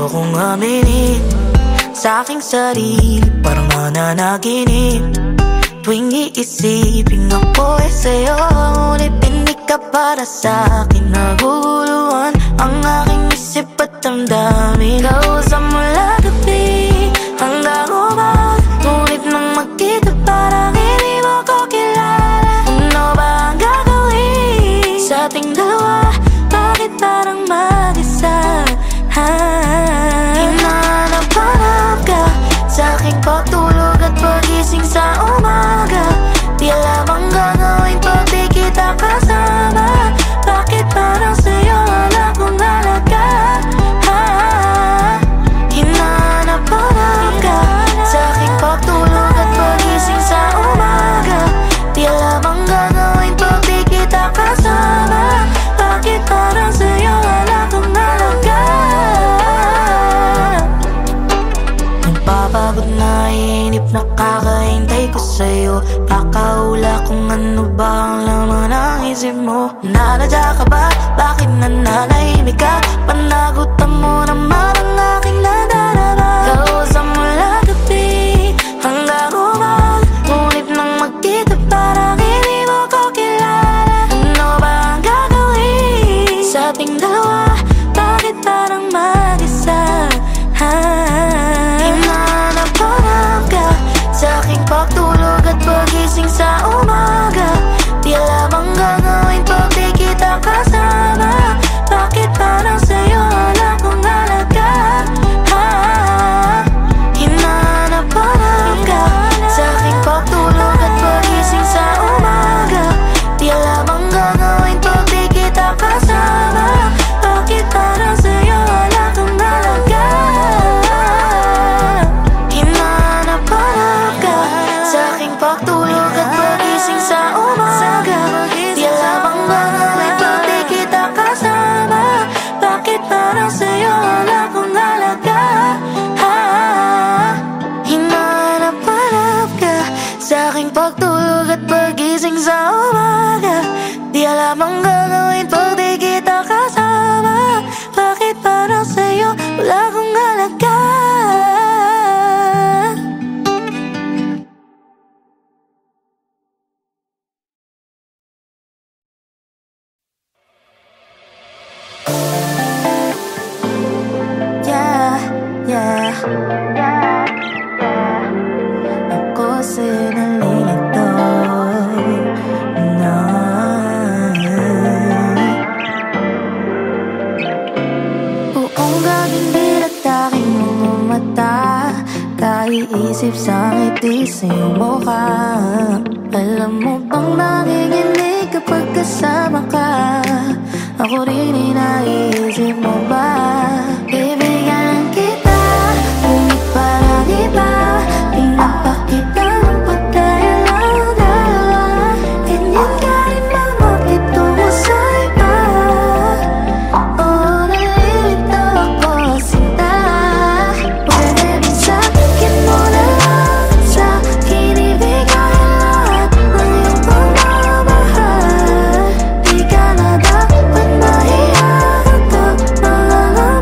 ayokong aminin sa aking sarili, parang nananaginip tuwing iisipin ako ay sa'yo. Ngunit hindi ka para sa'kin, naguguluhan ang aking isip at damdamin. Kausap mula gabi hanggang umaga, ngunit nang magkita parang hindi mo ko kilala. Ano ba ang gagawin sa ating dalawa? Bakit parang mag-isa? Hinahanap-hanap ka sa aking pagtulog at pagising sa umaga. Di alam ang gagawin pag di kita kasama. Bakit parang sa'yo wala kong halaga? Hinahanap-hanap ka sa aking pagtulog at pagising sa umaga. Di alam ang gagawin pag di kita kasama. Bakit parang sa'yo wala kong halaga? Nagpapagod na inip, nakakahintay ko sa'yo. Kakaula kung ano ba ang laman ng isip mo. Nanadya ka ba? Bakit nananahimik ka? Panagutan mo naman ang aking nadarama. Kausap mula gabi hanggang umaga, ngunit nang magkita parang hindi mo ko kilala. Ano ba ang gagawin sa ating dalawa? Bakit parang mag-isa? Hinahanap-hanap ka sa aking pagtulog at pagising sa umaga. Di alam ang gagawin pag di kita kasama. Bakit parang sa'yo wala kong halaga? Hinahanap-hanap ka sa aking pagtulog at pagising sa umaga. Di alam ang gagawin pag di kita kasama. Bakit parang sa'yo wala kong halaga? Hinahanap-hanap ka sa aking pagtulog at pagising sa umaga. Di alam ang gagawin pag di kita kasama. Bakit parang sa'yo wala kong halaga? Hinahanap-hanap ka sa aking pagtulog at pagising sa umaga. Di alam ang gagawin pag di kita kasama. Bakit parang sa'yo wala kong halaga? Ako sa'yo nalilito na buong gabing dilat aking mga mata, kaiisip sa ngiti sa iyong mukha. Alam mo bang nanginginig kapag kasama ka? Ako rin ay naiisip mo ba? Bibigyan kita, ngunit parang iba. Pinapakita ng pagkayalaw na ganyan ka rin ba makitungo sa iba? Oo, nalilito ako sinta. Pwede rin sabihin mo na lang sa akin, ibigay lahat ng iyong pagmamahal. Di ka na dapat mahiya kapag mga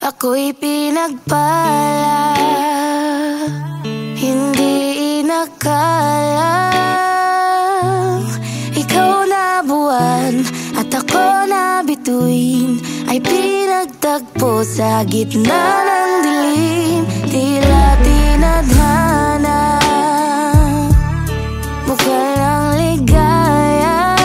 Ako'y pinagpala, hindi inakala. Ikaw na buwan at ako na bituin ay pinagtagpo sa gitna ng dilim. Tila tinadhana, bukal ng ligaya.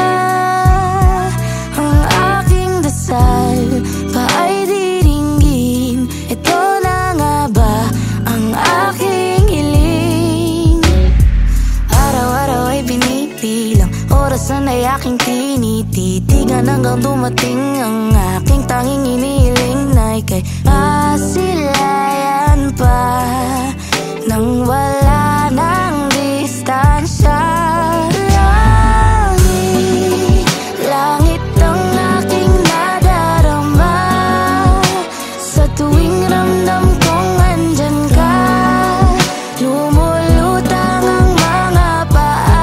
Ang aking dasal pa ay diringgin. Ito na nga ba ang aking hiling? Araw-araw ay binibilang, orasan ay aking tinititigan, hanggang dumating ang aking tanging inihiling na ika'y masilayan pa nang wala ng distansya. Langit ang aking nadarama sa tuwing ramdam kong andyan ka. Lumulutang ang mga paa.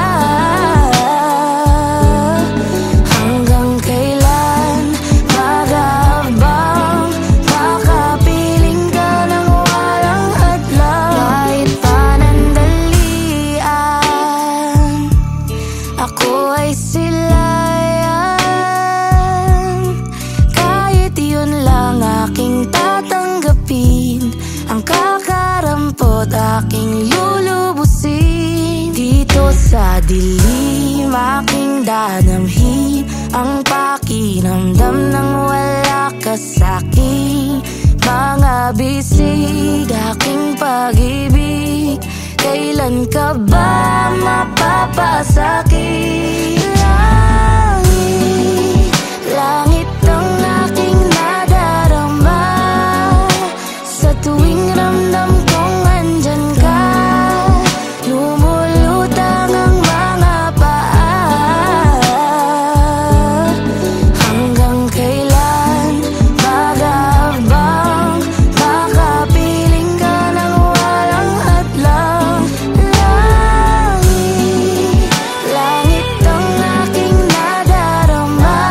Hanggang kailan mag-aabang, makapiling ka ng walang hadlang. Kahit panandalian, ako ay silayan. Kahit yun lang aking tatanggapin, ang kakarampot aking lulubusin. Dito sa dilim aking dadamhin ang pakiramdam ng wala ka sa'kin. Mga bisig aking pag-ibig, kailan ka ba mapapasakit? Langit ang aking nadarama sa tuwing ramdam kong andyan ka. Lumulutang ang mga paa. Hanggang kailan mag-aabang, makapiling ka ng walang hadlang. Langit ang aking nadarama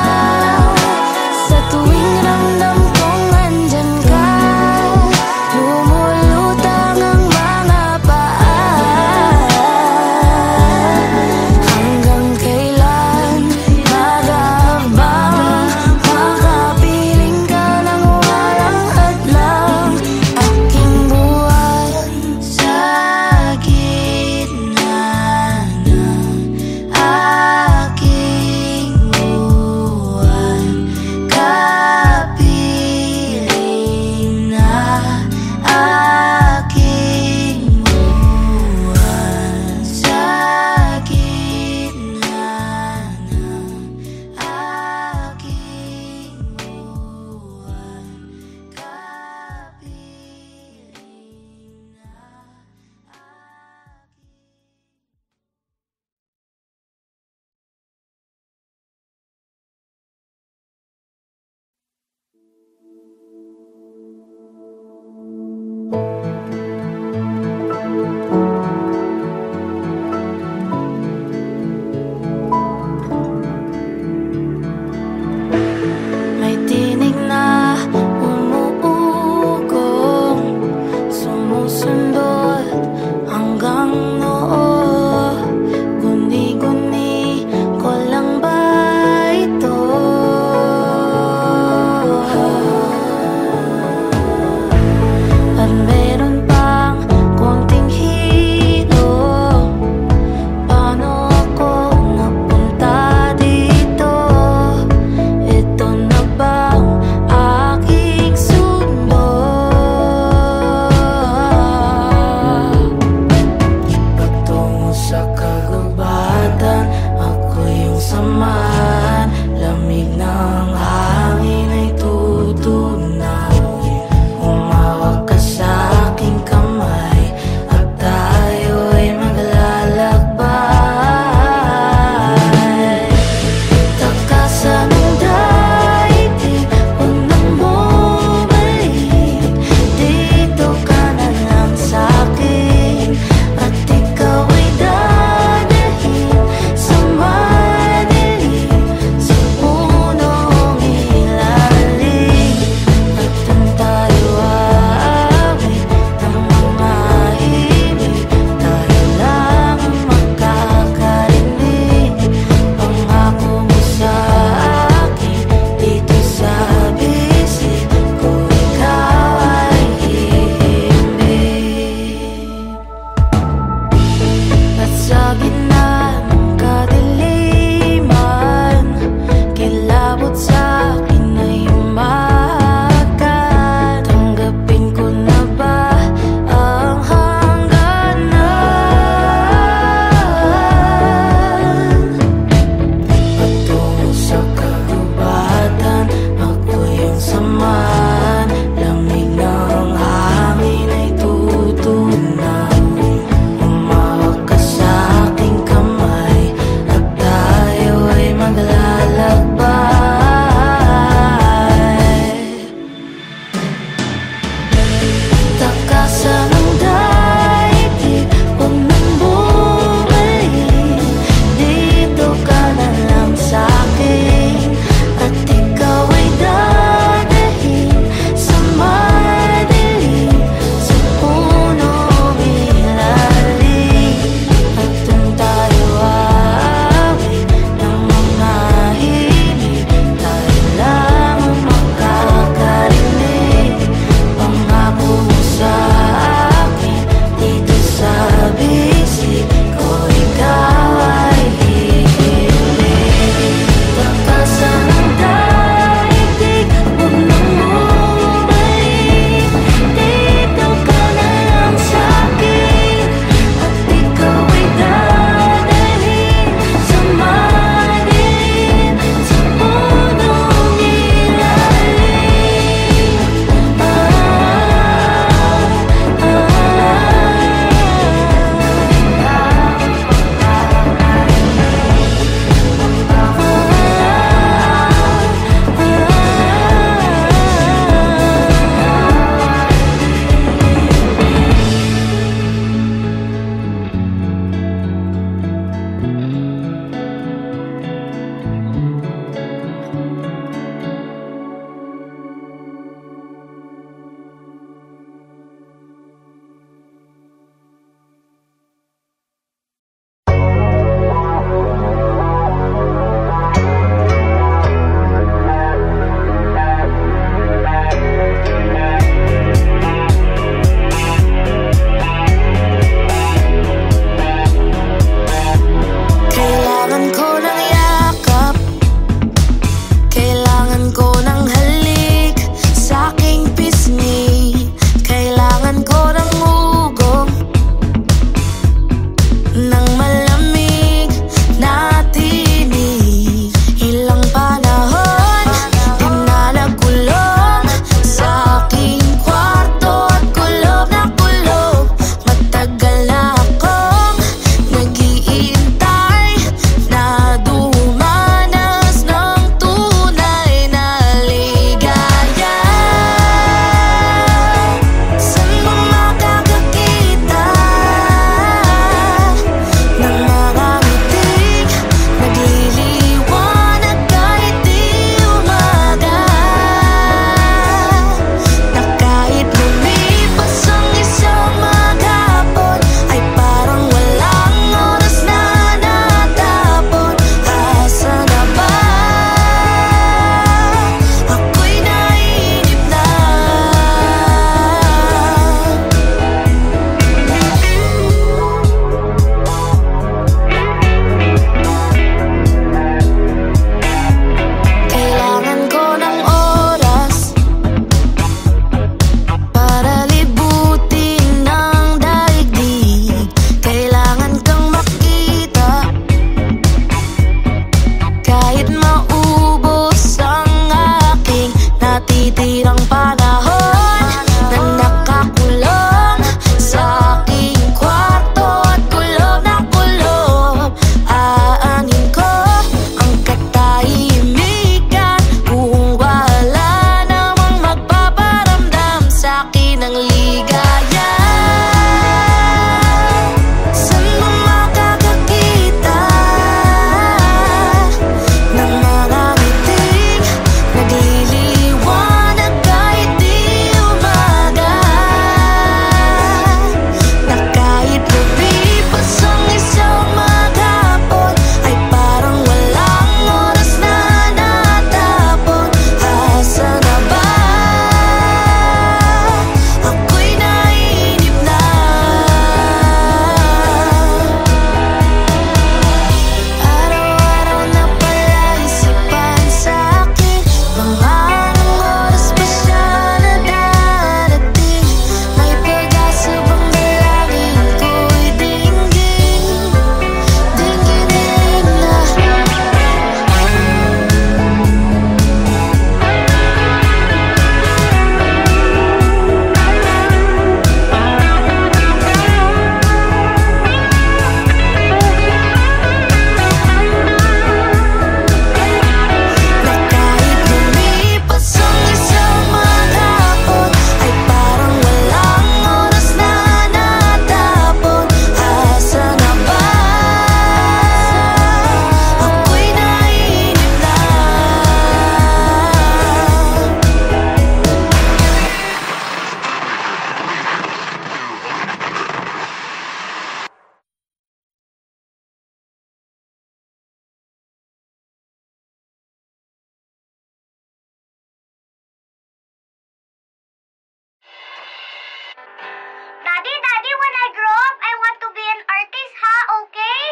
when I grow up, I want to be an artist, ha? Okay?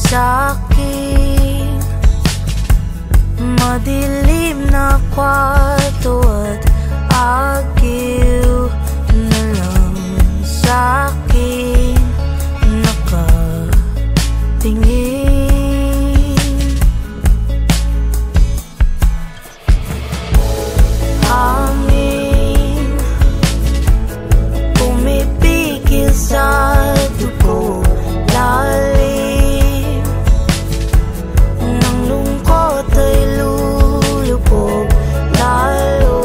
Sa'king madilim na kwarto at agil na lang sa'kin nakatingin. Hangin pumipigil sa dugo, lalim ng lungkot ay lulubog lalo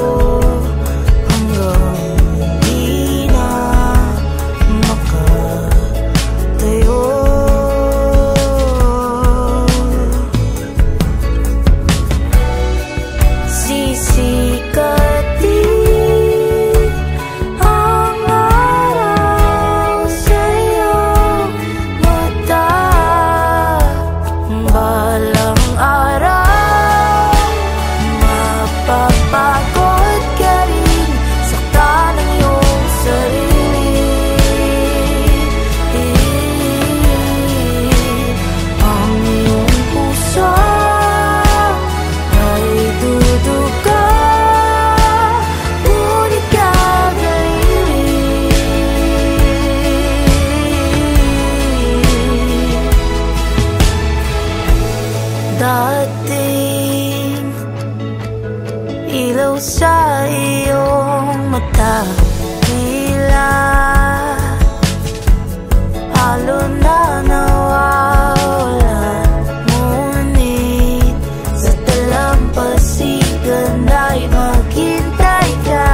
hanggang di na makatayo. Sisikatin ang araw sa iyong mata, balang araw mapapagod ka rin, saktan ang iyong sarili. Ang iyong puso ay duduga, ngunit gagaling. Dating ilaw sa iyong mata, tila halo na nawawala, ngunit sa dalampasigan ay maghintay ka.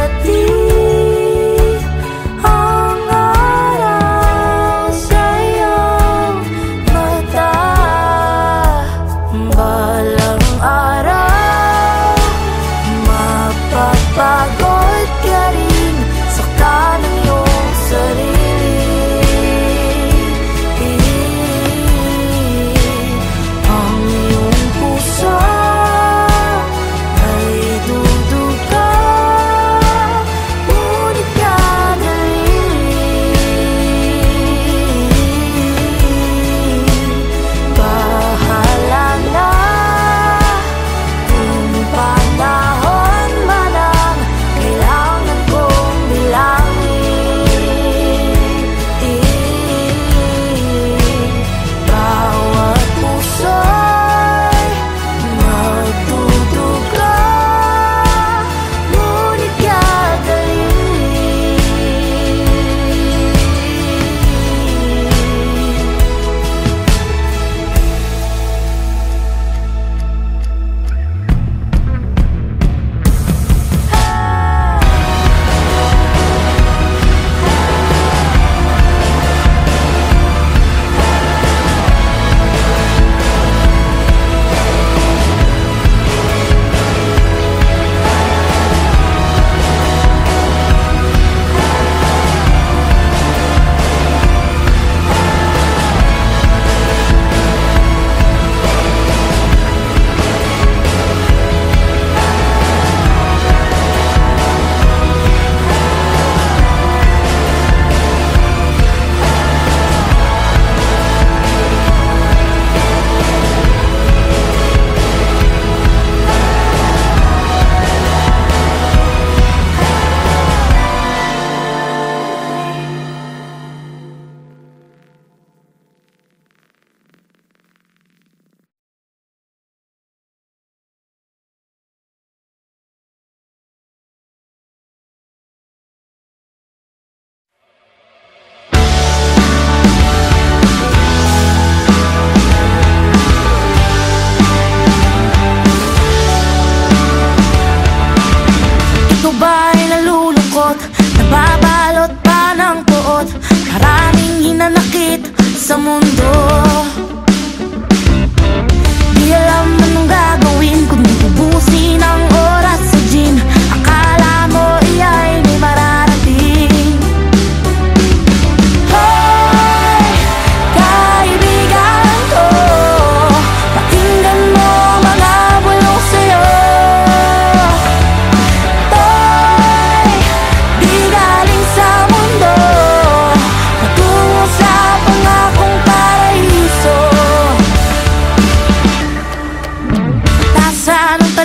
Sisikatin ang araw sa iyong mata, balang araw mapapagod ka rin, saktan ang iyong sarili. Ang iyong puso ay duduga, ngunit gagaling. Bahala na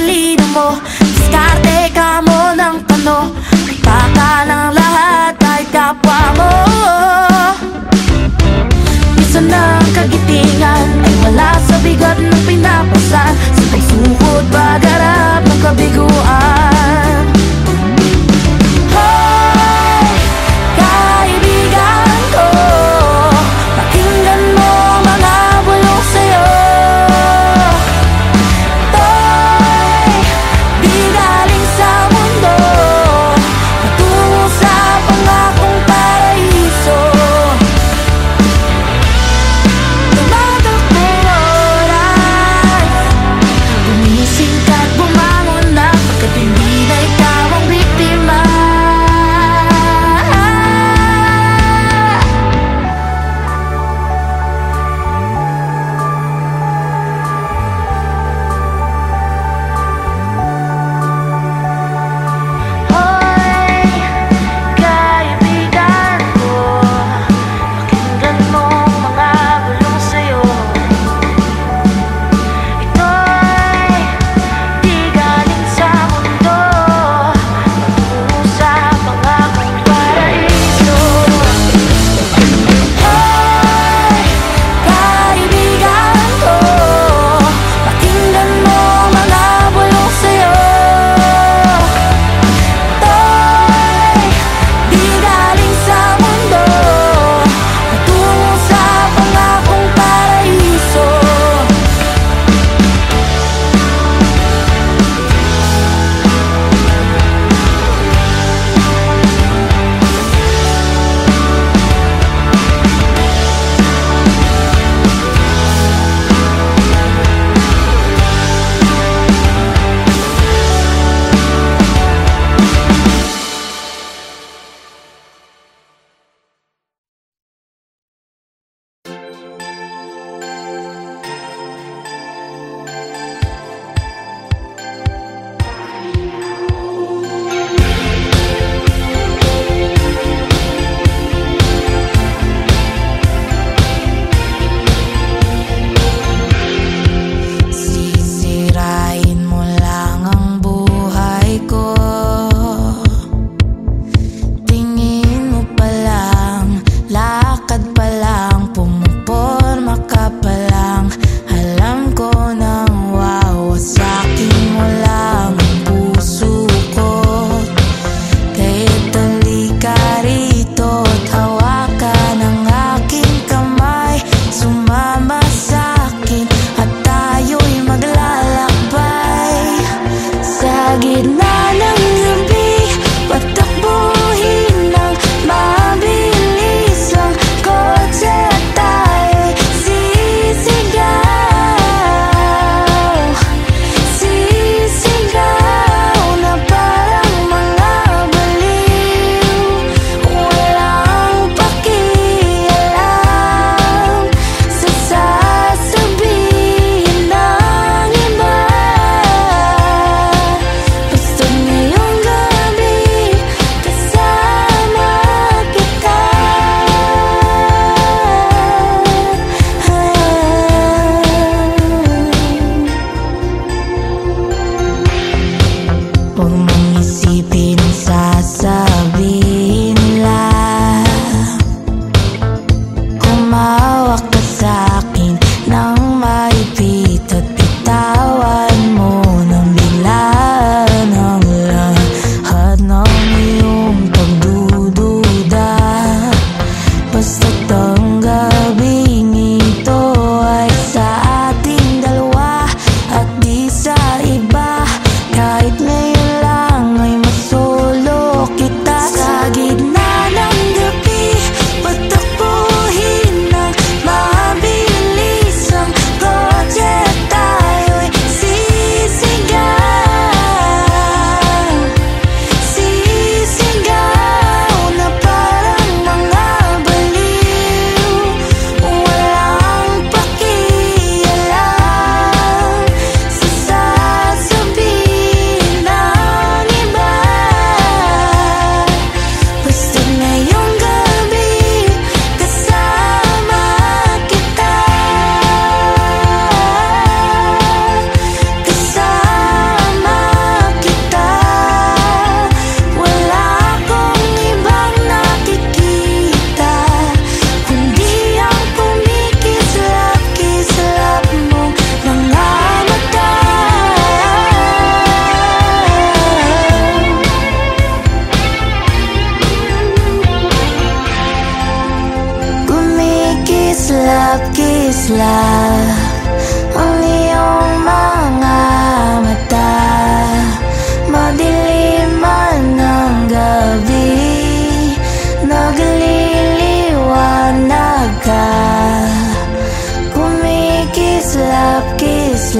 talino mo. Diskarte ka mo ng kano, paka ng lahat kahit kapwa mo. Minsan ang kagitingan ay wala sa bigat ng pinapasan, sa pagsukot pagharap ng kabiguan. Hoy, kaibigan ko, pakinggan mo mga bulong sa'yo. To'y di galing sa mundo, patungo sa pangakong paraiso. Tumatakbo oras, gumising ka't bumangon na pagkating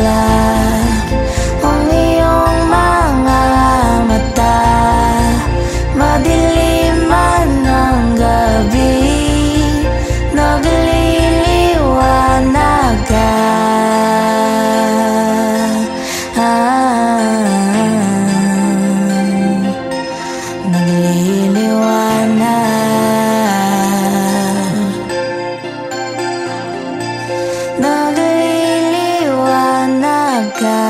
masigla ang iyong mga mata. Madilim man ang gabi, nagliliwanag ka. Nagliliwanag ka.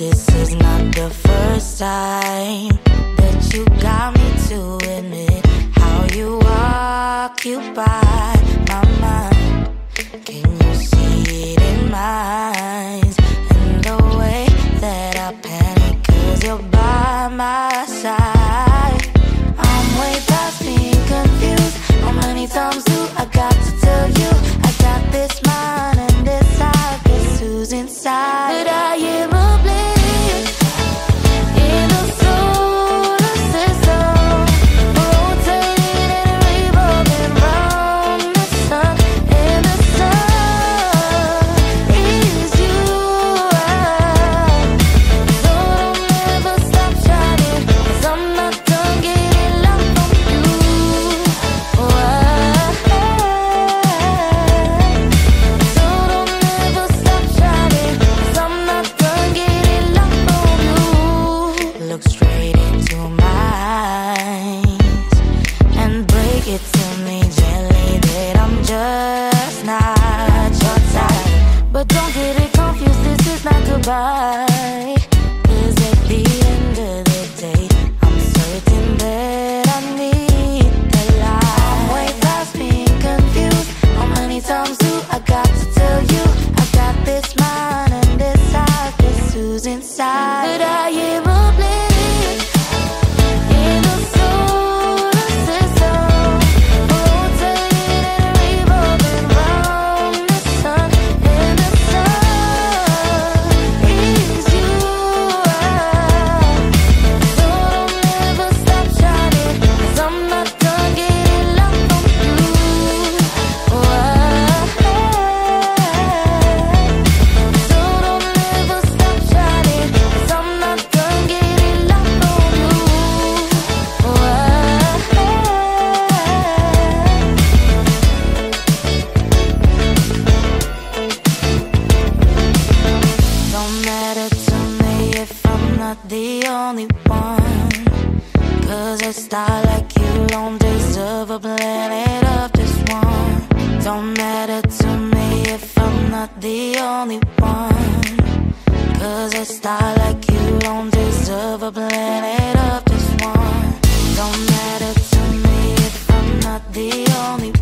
This is not the first time that you got me to admit how you occupy my mind. Can you see it in my eyes and the way that I panic 'cause you're by my side? I'm way past being confused. How many times do I got to tell you I got this mind and this side? Guess who's inside? But I am goodbye. 'Cause at the end of the day, I'm certain that I need the light. I'm way past being confused. How many times do I got to tell you I got this mind and this side? Guess who's inside? But I am oblivious in the solar system, rotating and revolving round the sun. And the sun the only one, 'cause a star like you don't deserve a planet of just one. Don't matter to me if I'm not the only one, 'cause a star like you don't deserve a planet of just one. Don't matter to me if I'm not the only one.